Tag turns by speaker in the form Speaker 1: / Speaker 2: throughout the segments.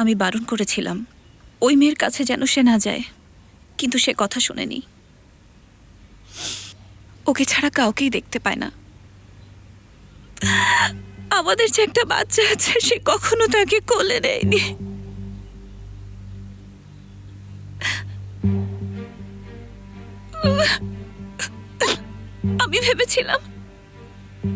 Speaker 1: আমি বারণ করেছিলাম ওই মেয়ের কাছে যেন সে না যায়, কিন্তু সে কথা শোনেনি। ওকে ছাড়া কাউকেই দেখতে পায় না। আমাদের যে একটা বাচ্চা আছে সে কখনো তাকে কোলে নেয়নি। আমি ভেবেছিলাম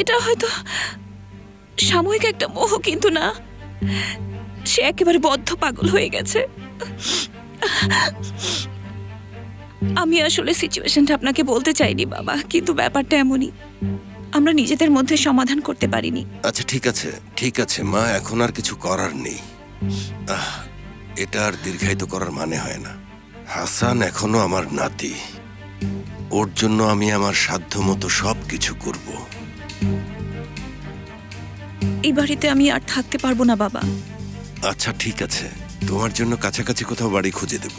Speaker 1: এটা হয়তো সাময়িক একটা মোহ, কিন্তু না, সে একেবারে বদ্ধ পাগল হয়ে গেছে। আমি আসলে সিচুয়েশনটা আপনাকে বলতে চাইনি বাবা, কিন্তু ব্যাপারটা এমনই, আমরা নিজেদের মধ্যে সমাধান করতে পারিনি।
Speaker 2: আচ্ছা ঠিক আছে মা, এখন আর কিছু করার নেই। এটা আর দীর্ঘায়িত করার মানে হয় না। হাসান এখনো আমার নাতি, ওর জন্য আমি আমার সাধ্য মতো সব কিছু করব।
Speaker 1: এই বাড়িতে আমি আর থাকতে পারবো না বাবা।
Speaker 2: আচ্ছা ঠিক আছে, তোমার জন্য কাছাকাছি কোথাও বাড়ি খুঁজে দেব।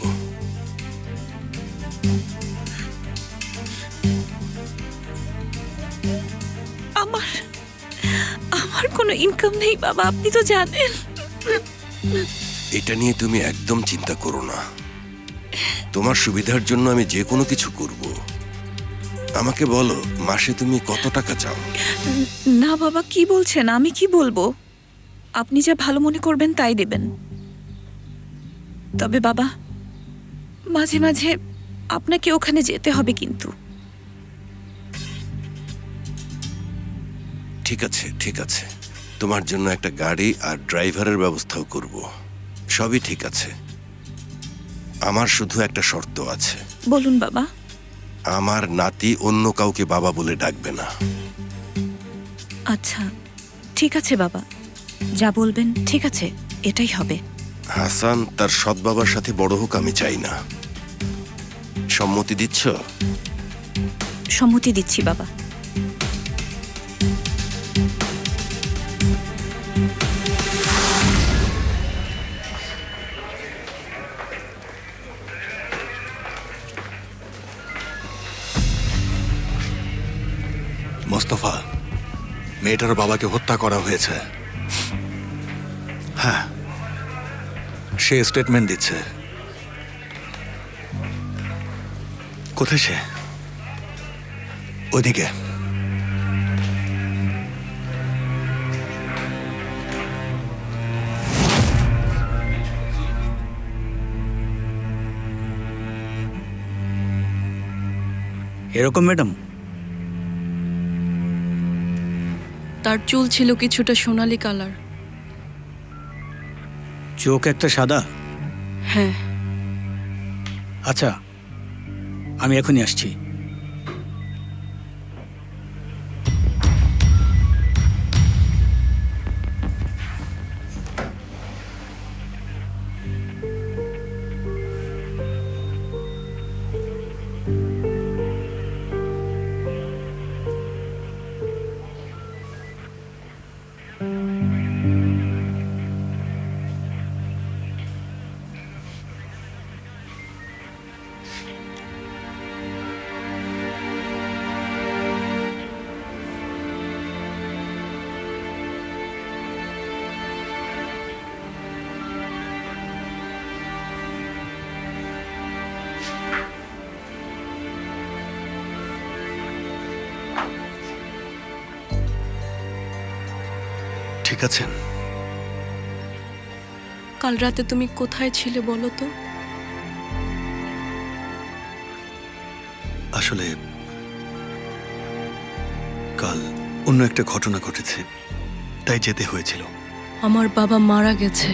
Speaker 1: আমার আমার কোনো ইনকাম নেই বাবা, আপনি তো জানেন।
Speaker 2: এটা নিয়ে তুমি একদম চিন্তা করো না, তোমার সুবিধার জন্য আমি যে কোনো কিছু করব। আমাকে বলো, মাসে তুমি কত টাকা চাও?
Speaker 1: না বাবা, কি বলছেন? আমি কি বলবো? আপনি যা ভালো মনে করবেন তাই দেবেন। তবে বাবা, মাঝে মাঝে আপনাকে ওখানে যেতে হবে কিন্তু।
Speaker 2: ঠিক আছে, তোমার জন্য একটা গাড়ি আর ড্রাইভারের ব্যবস্থাও করব। সবই ঠিক আছে। আমার শুধু একটা শর্ত আছে।
Speaker 1: বলুন বাবা।
Speaker 2: আমার নাতি অন্য কাউকে বাবা বলে ডাকবে না।
Speaker 1: আচ্ছা ঠিক আছে বাবা, যা বলবেন ঠিক আছে, এটাই হবে।
Speaker 2: হাসান তার সৎ বাবার সাথে বড় হোক আমি চাই না। সম্মতি দিচ্ছ?
Speaker 1: সম্মতি দিচ্ছি বাবা।
Speaker 3: মোস্তফা, মেয়েটার বাবাকে হত্যা করা হয়েছে। হ্যাঁ, সে স্টেটমেন্ট দিচ্ছে। কোথায় সে? ওদিকে।
Speaker 4: এরকম ম্যাডাম?
Speaker 5: তার চুল ছিল কিছুটা সোনালী কালার।
Speaker 4: চোখ একটা সাদা?
Speaker 5: হ্যাঁ।
Speaker 4: আচ্ছা, আমি এখনই আসছি।
Speaker 3: ঠিক আছেন?
Speaker 5: কাল রাতে তুমি কোথায় ছিলে বলো তো?
Speaker 3: আসলে কাল অন্য একটা ঘটনা ঘটেছে, তাই যেতে হয়েছিল।
Speaker 5: আমার বাবা মারা গেছে।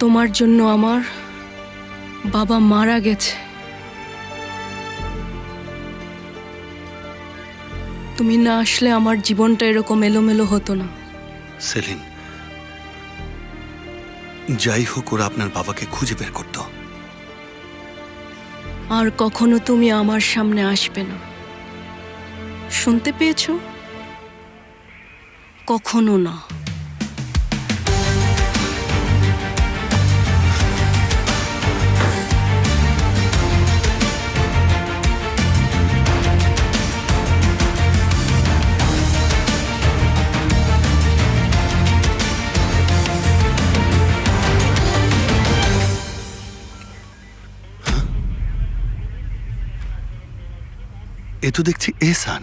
Speaker 5: তোমার জন্য আমার বাবা মারা গেছে। তুমি না আসলে আমার জীবনটা এরকম এলোমেলো হতো না।
Speaker 3: সেলিন, যাই হোক ওরা আপনার বাবাকে খুঁজে বের করত।
Speaker 5: আর কখনো তুমি আমার সামনে আসবে না, শুনতে পেয়েছো? কখনো না।
Speaker 3: এ তো দেখছি এহসান।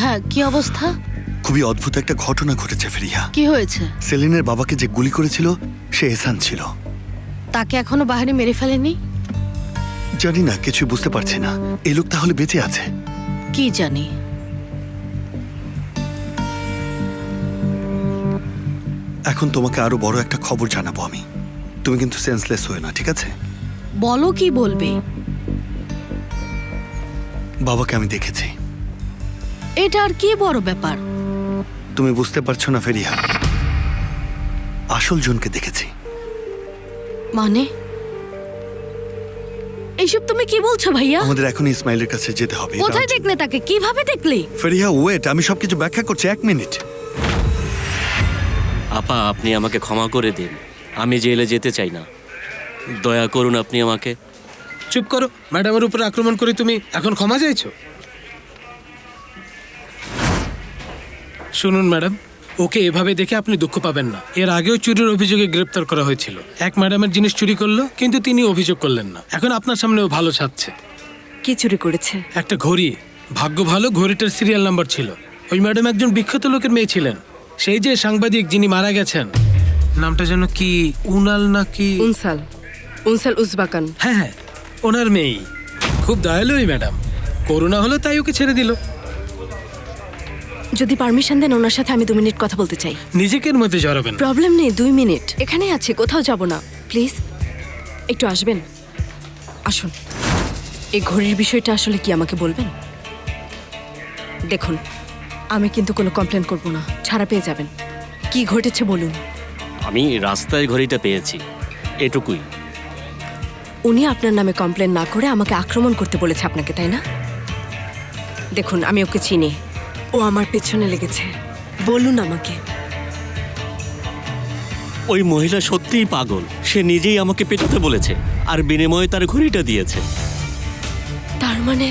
Speaker 5: হ্যাঁ, কি অবস্থা?
Speaker 3: খুবই অদ্ভুত একটা ঘটনা ঘটেছে ফেরিয়া।
Speaker 5: কি হয়েছে?
Speaker 3: সেলিনের বাবাকে যে গুলি করেছিল সে এহসান ছিল।
Speaker 5: তাকে এখনো বাহিরে মেরে ফেলেনি?
Speaker 3: জানি না, কিছু বুঝতে পারছি না। এই লোক তাহলে বেঁচে আছে?
Speaker 5: কি জানি।
Speaker 3: এখন তোমাকে আরো বড় একটা খবর জানাবো আমি। তুমি কিন্তু সেন্সলেস হয়ে না, ঠিক আছে?
Speaker 5: বলো, কি বলবে?
Speaker 3: বাবাকে আমি দেখেছি।
Speaker 5: এটা আর কি বড় ব্যাপার?
Speaker 3: তুমি বুঝতে পারছো না ফেরিয়া, আসল জনকে দেখেছি।
Speaker 5: মানে এইসব তুমি কি বলছো ভাইয়া?
Speaker 3: আমাদের এখন ইসমাইলের কাছে যেতে হবে।
Speaker 5: কোথায় দেখলে তাকে? কিভাবে দেখলে?
Speaker 3: ফেরিয়া ওয়েট, আমি সবকিছু ব্যাখ্যা করছি, 1 মিনিট।
Speaker 6: আপা, আপনি আমাকে ক্ষমা করে দিন। আমি জেলে যেতে চাই না, দয়া করুন আপনি আমাকে।
Speaker 7: চুপ করো। ম্যাডামের উপর আক্রমণ করে তুমি এখন ক্ষমা চাইছো? শুনুন ম্যাডাম, ওকে এভাবে দেখে আপনি দুঃখ পাবেন না। এর আগেও চুরির অভিযোগে গ্রেপ্তার করা হয়েছিল। এক ম্যাডামের জিনিস চুরি করলো, কিন্তু তিনি অভিযোগ করলেন না। এখন আপনার সামনেও ভালো সাজছে।
Speaker 5: কি চুরি করেছে?
Speaker 7: একটা ঘড়ি। ভাগ্য ভালো, ঘড়িটার সিরিয়াল নাম্বার ছিল। ওই ম্যাডাম একজন বিখ্যাত লোকের মেয়ে ছিলেন। সেই যে সাংবাদিক যিনি মারা গেছেন, নামটা যেন কি, উনাল নাকি?
Speaker 5: উনসাল উজবাকান।
Speaker 7: হ্যাঁ হ্যাঁ, ওনার মেয়েই। খুব দয়ালু ওই ম্যাডাম। করোনা হলো তাই ওকে ছেড়ে দিল।
Speaker 5: যদি পারমিশন দেন, ওনার সাথে আমি 2 মিনিট কথা বলতে চাই।
Speaker 7: নিজেকের মধ্যে জড়াবেন।
Speaker 5: প্রবলেম নেই, 2 মিনিট এখানেই আছে, কোথাও যাব না। প্লিজ একটু আসবেন। আসুন। এই ঘড়ির বিষয়টা আসলে কি আমাকে বলবেন? দেখুন, আমি কিন্তু কোনো কমপ্লেন করব না, ছাড়া পেয়ে যাবেন। কি ঘটেছে বলুন।
Speaker 6: আমি রাস্তায় ঘড়িটা পেয়েছি, এটুকুই।
Speaker 5: উনি আপনার নামে কমপ্লেন না করে আমাকে আক্রমণ করতে বলেছে আপনাকে, তাই না? দেখুন, আমি ওকে চিনি। ও আমার পেছনে লেগেছে। বলুন আমাকে।
Speaker 6: ওই মহিলা সত্যিই পাগল। সে নিজেই আমাকে পেটাতে বলেছে, আর বিনিময়ে তার ঘড়িটা দিয়েছে।
Speaker 5: তার মানে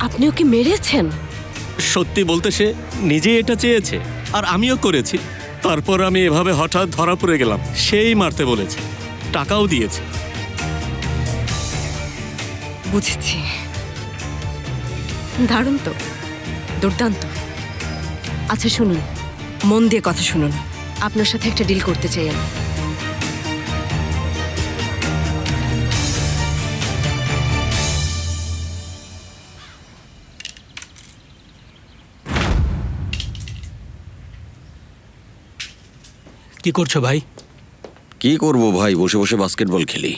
Speaker 5: আপনি ওকে মেরেছেন?
Speaker 6: সত্যি বলতে সে নিজেই এটা চেয়েছে, আর আমিও করেছি। তারপর আমি এভাবে হঠাৎ ধরা পড়ে গেলাম। সেই মারতে বলেছে, টাকাও দিয়েছে।
Speaker 5: বুঝেছি। দারুণ তো, দুর্দান্ত। আচ্ছা শুনুন, মন দিয়ে কথা শুনুন। আপনার সাথে একটা ডিল করতে চাই আমি।
Speaker 4: কি করছো ভাই?
Speaker 2: কি করব ভাই, বসে বসে বাস্কেটবল খেলি।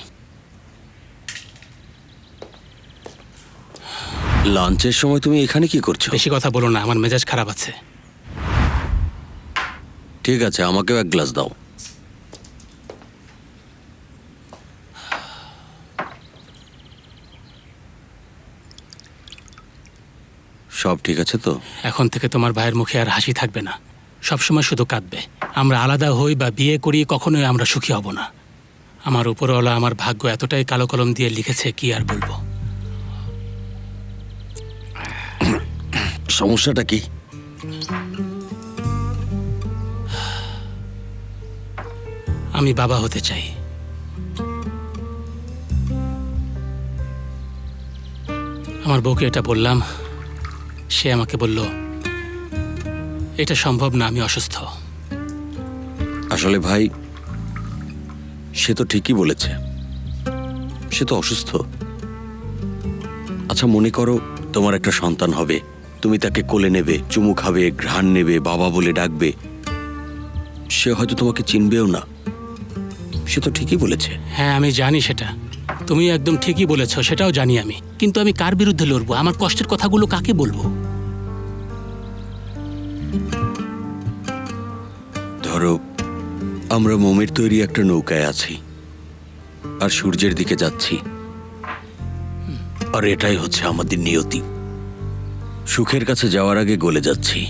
Speaker 2: লাঞ্চের সময় তুমি এখানে কি করছো?
Speaker 4: বেশি কথা বলো না, আমার মেজাজ খারাপ আছে।
Speaker 2: ঠিক আছে, আমাকেও 1 গ্লাস দাও। সব ঠিক আছে তো?
Speaker 4: এখন থেকে তোমার ভাইয়ের মুখে আর হাসি থাকবে না, সবসময় শুধু কাঁদবে। আমরা আলাদা হই বা বিয়ে করি, কখনোই আমরা সুখী হব না। আমার উপরওয়ালা আমার ভাগ্য এতটাই কালো কলম দিয়ে লিখেছে, কি আর বলবো।
Speaker 2: সমস্যাটা কি?
Speaker 4: আমি বাবা হতে চাই। আমার বউকে এটা বললাম, সে আমাকে বলল এটা সম্ভব না, আমি অসুস্থ।
Speaker 2: আসলে ভাই, সে তো ঠিকই বলেছে, সে তো অসুস্থ। আচ্ছা মনে করো তোমার একটা সন্তান হবে, তুমি তাকে কোলে নেবে, চুমু খাবে, ঘ্রাণ নেবে, বাবা বলে ডাকবে। সে হয়তো তোমাকে চিনবেও না। সে তো ঠিকই বলেছে।
Speaker 4: হ্যাঁ, আমি জানি সেটা। তুমি একদম ঠিকই বলেছ, সেটাও জানি আমি। কিন্তু আমি কার বিরুদ্ধে লড়বো? আমার কষ্টের কথাগুলো কাকে বলবো?
Speaker 2: ধরো আমরা মোমের তৈরি একটা নৌকায় আছি, আর সূর্যের দিকে যাচ্ছি, আর এটাই হচ্ছে আমাদের নিয়তি। সুখের কাছে যাওয়ার আগে গলে যাচ্ছি।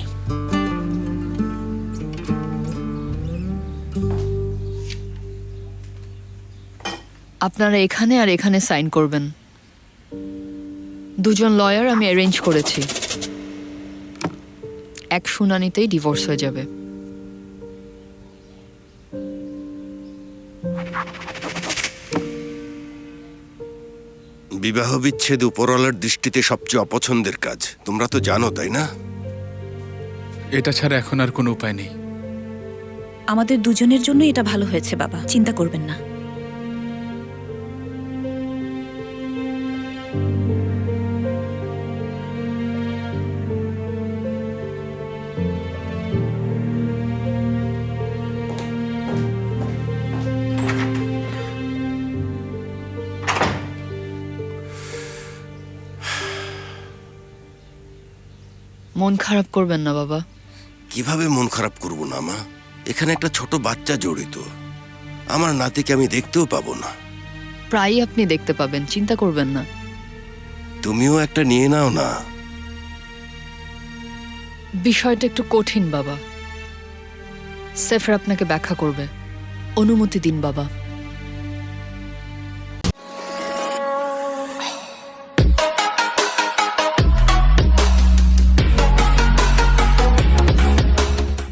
Speaker 8: আপনারা এখানে আর এখানে সাইন করবেন। দুজন লয়ার আমি অ্যারেঞ্জ করেছি, এক শুনানিতেই ডিভোর্স হয়ে যাবে।
Speaker 2: বিবাহ বিচ্ছেদ উপরওয়ালার দৃষ্টিতে সবচেয়ে অপছন্দের কাজ, তোমরা তো জানো তাই না?
Speaker 9: এটা ছাড়া এখন আর কোনো উপায় নেই।
Speaker 1: আমাদের দুজনের জন্য এটা ভালো হয়েছে বাবা, চিন্তা করবেন না।
Speaker 8: মন খারাপ করবেন না বাবা।
Speaker 2: কিভাবে মন খারাপ করব না মা? এখানে একটা ছোট বাচ্চা জড়িত, আমার নাতিকে আমি দেখতেও পাবো না।
Speaker 8: প্রায়ই আপনি দেখতে পাবেন, চিন্তা করবেন না।
Speaker 2: তুমিও একটা নিয়ে নাও না।
Speaker 8: বিষয়টা একটু কঠিন বাবা, সেফর আপনাকে ব্যাখ্যা করবে। অনুমতি দিন বাবা।